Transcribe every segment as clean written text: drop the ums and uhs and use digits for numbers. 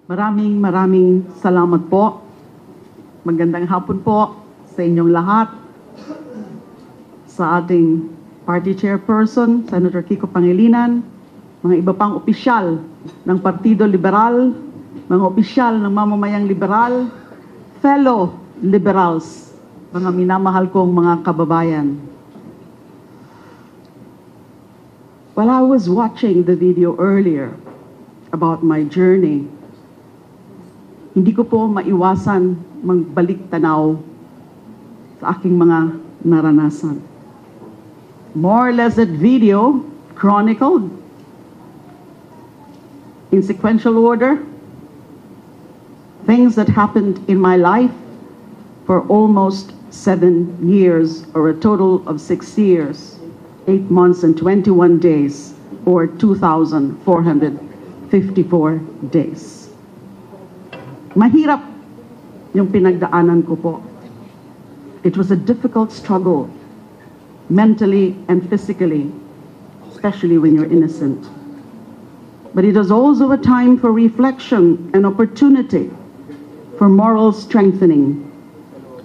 Maraming salamat po. Magandang hapon po sa inyong lahat. Sa ating party chairperson, Senator Kiko Pangilinan, mga iba pang opisyal ng Partido Liberal, mga opisyal ng mamamayang liberal, fellow liberals, mga minamahal kong mga kababayan. While I was watching the video earlier about my journey, hindi ko po maiwasan magbalik tanaw sa aking mga naranasan. More or less that video chronicled in sequential order things that happened in my life for almost 7 years, or a total of 6 years, 8 months and 21 days, or 2,454 days. Mahirap yung pinagdaanan ko po. It was a difficult struggle, mentally and physically, especially when you're innocent. But it was also a time for reflection and opportunity for moral strengthening.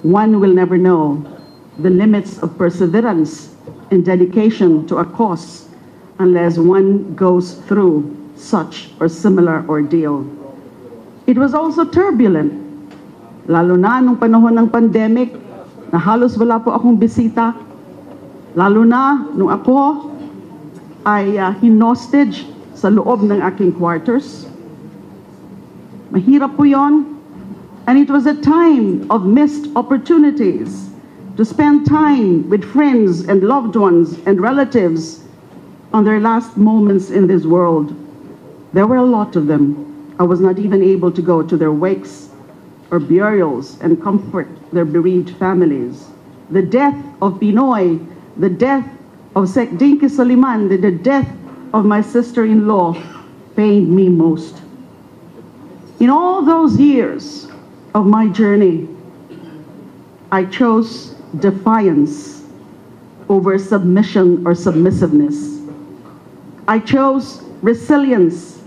One will never know the limits of perseverance and dedication to a cause unless one goes through such or similar ordeal. It was also turbulent, lalo na nung panahon ng pandemic, na halos wala po akong bisita, lalo na nung ako ay hinostage sa loob ng aking quarters. Mahirap po yon, and it was a time of missed opportunities to spend time with friends and loved ones and relatives on their last moments in this world. There were a lot of them. I was not even able to go to their wakes or burials and comfort their bereaved families. The death of Pinoy, the death of Sek Dinky Soliman, the death of my sister-in-law pained me most. In all those years of my journey, I chose defiance over submission or submissiveness. I chose resilience,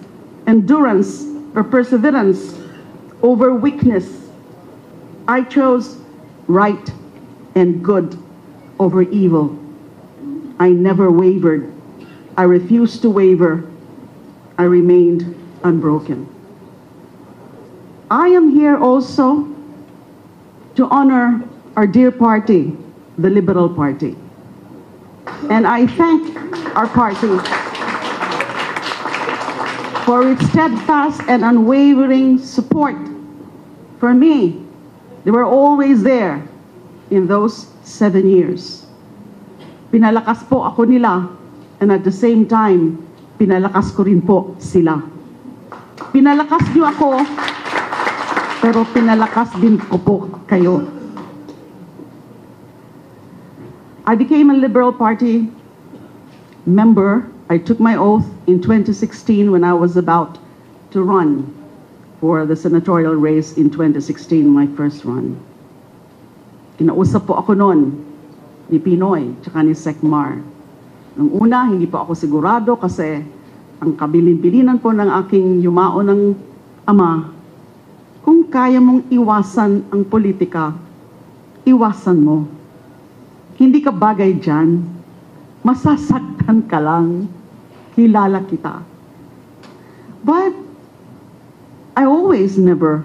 endurance, or perseverance over weakness. I chose right and good over evil. I never wavered. I refused to waver. I remained unbroken. I am here also to honor our dear party, the Liberal Party. And I thank our party for its steadfast and unwavering support for me. They were always there in those 7 years. Pinalakas po ako nila, and at the same time, pinalakas ko rin po sila. Pinalakas niyo ako, pero pinalakas din ko po kayo. I became a Liberal Party member. I took my oath in 2016 when I was about to run for the senatorial race in 2016, my first run. Kinausap po ako noon ni Pinoy tsaka ni Sekmar. Nung una, hindi po ako sigurado kasi ang kabilin-bilinan po ng aking yumao ng ama, kung kaya mong iwasan ang politika, iwasan mo. Hindi ka bagay dyan, masasaktan ka lang. Kilala kita. But I always never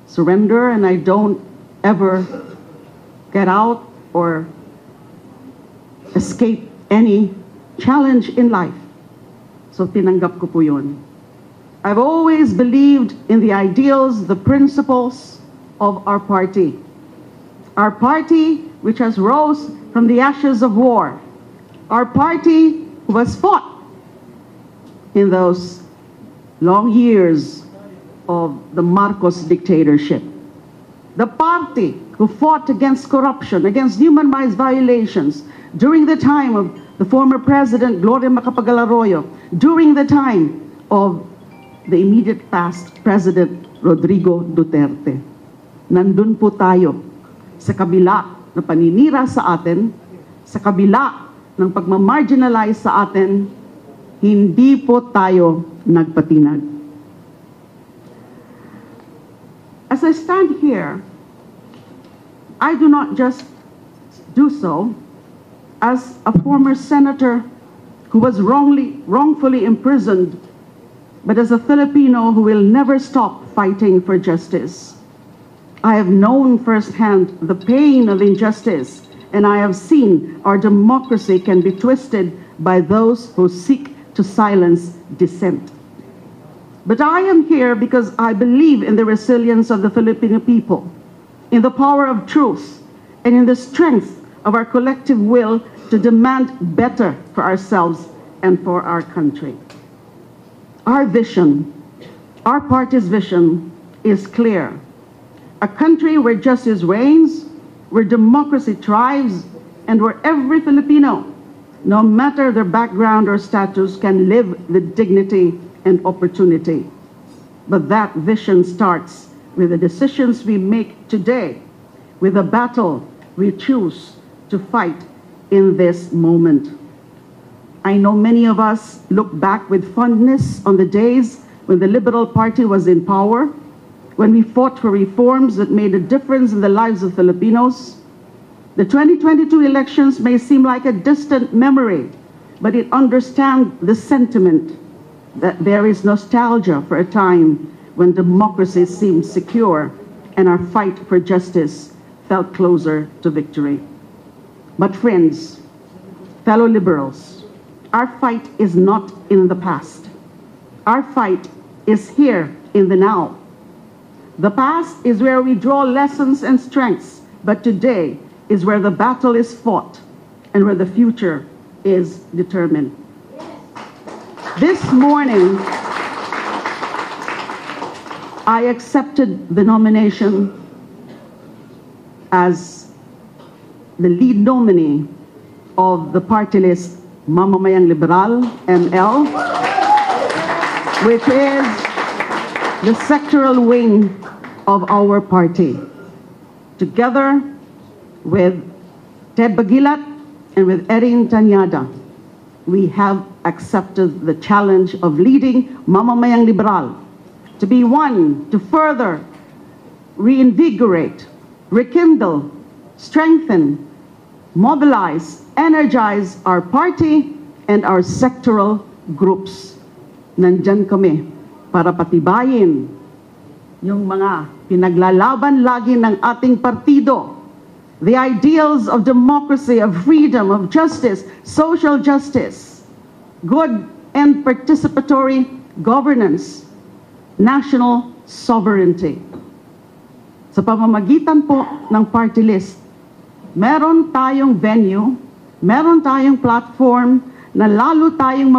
surrender, and I don't ever get out or escape any challenge in life. So tinanggap ko po yun. I've always believed in the ideals, the principles of our party. Our party which has rose from the ashes of war. Our party was fought in those long years of the Marcos dictatorship. The party who fought against corruption, against human rights violations during the time of the former President Gloria Macapagal Arroyo, during the time of the immediate past President Rodrigo Duterte. Nandun po tayo sa kabila na paninira sa atin, sa kabila ng pagmamarginalize sa atin, hindi po tayo nagpatinag. As I stand here, I do not just do so as a former senator who was wrongfully imprisoned, but as a Filipino who will never stop fighting for justice. I have known firsthand the pain of injustice, and I have seen our democracy can be twisted by those who seek to silence dissent. But I am here because I believe in the resilience of the Filipino people, in the power of truth, and in the strength of our collective will to demand better for ourselves and for our country. Our vision, our party's vision, is clear. A country where justice reigns, where democracy thrives, and where every Filipino, no matter their background or status, can live with dignity and opportunity. But that vision starts with the decisions we make today, with the battle we choose to fight in this moment. I know many of us look back with fondness on the days when the Liberal Party was in power, when we fought for reforms that made a difference in the lives of Filipinos. The 2022 elections may seem like a distant memory, but it understands the sentiment that there is nostalgia for a time when democracy seemed secure and our fight for justice felt closer to victory. But friends, fellow liberals, our fight is not in the past. Our fight is here in the now. The past is where we draw lessons and strengths, but today is where the battle is fought and where the future is determined. This morning, I accepted the nomination as the lead nominee of the party list Mamamayang Liberal, ML, which is the sectoral wing of our party. Together with Ted Bagilat and with Erin Tanyada, we have accepted the challenge of leading Mamamayang Liberal to be one to further reinvigorate, rekindle, strengthen, mobilize, energize our party and our sectoral groups. Nandyan kami para patibayin yung mga pinaglalaban lagi ng ating partido, the ideals of democracy, of freedom, of justice, social justice, good and participatory governance, national sovereignty. Sa pamamagitan po ng party list, meron tayong venue, meron tayong platform na lalo tayong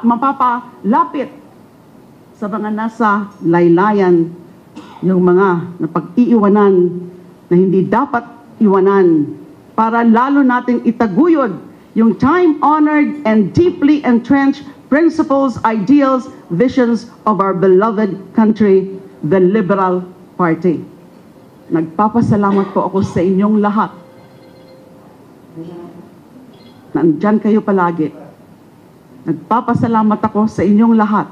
mapapalapit sa mga nasa laylayan, yung mga napag-iiwanan na hindi dapat iwanan, para lalo nating itaguyod yung time-honored and deeply entrenched principles, ideals, visions of our beloved country, the Liberal Party. Nagpapasalamat po ako sa inyong lahat. Nandyan kayo palagi. Nagpapasalamat ako sa inyong lahat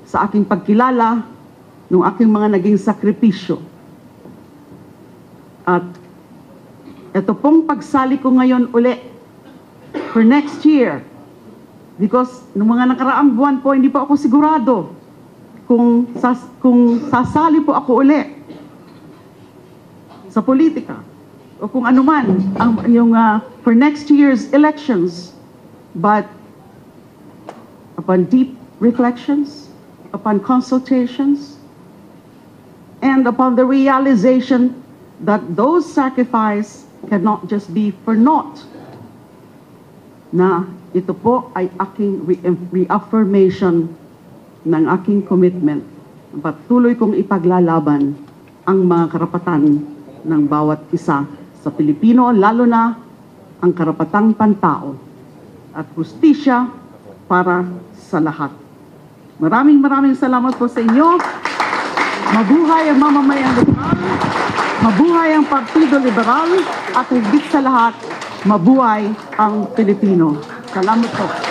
sa aking pagkilala ng aking mga naging sakripisyo. At ito pong pagsali ko ngayon uli for next year, because nung mga nakaraang buwan po, hindi po ako sigurado kung sasali po ako uli sa politika o kung ano man for next year's elections. But upon deep reflections, upon consultations, and upon the realization that those sacrifices cannot just be for naught, na ito po ay aking reaffirmation ng aking commitment. Patuloy kong ipaglalaban ang mga karapatan ng bawat isa sa Pilipino, lalo na ang karapatang pantao at hustisya para sa lahat. Maraming salamat po sa inyo. Mabuhay ang Mamamayang Liberal, mabuhay ang Partido Liberal, at higit sa lahat, mabuhay ang Pilipino. Salamat po.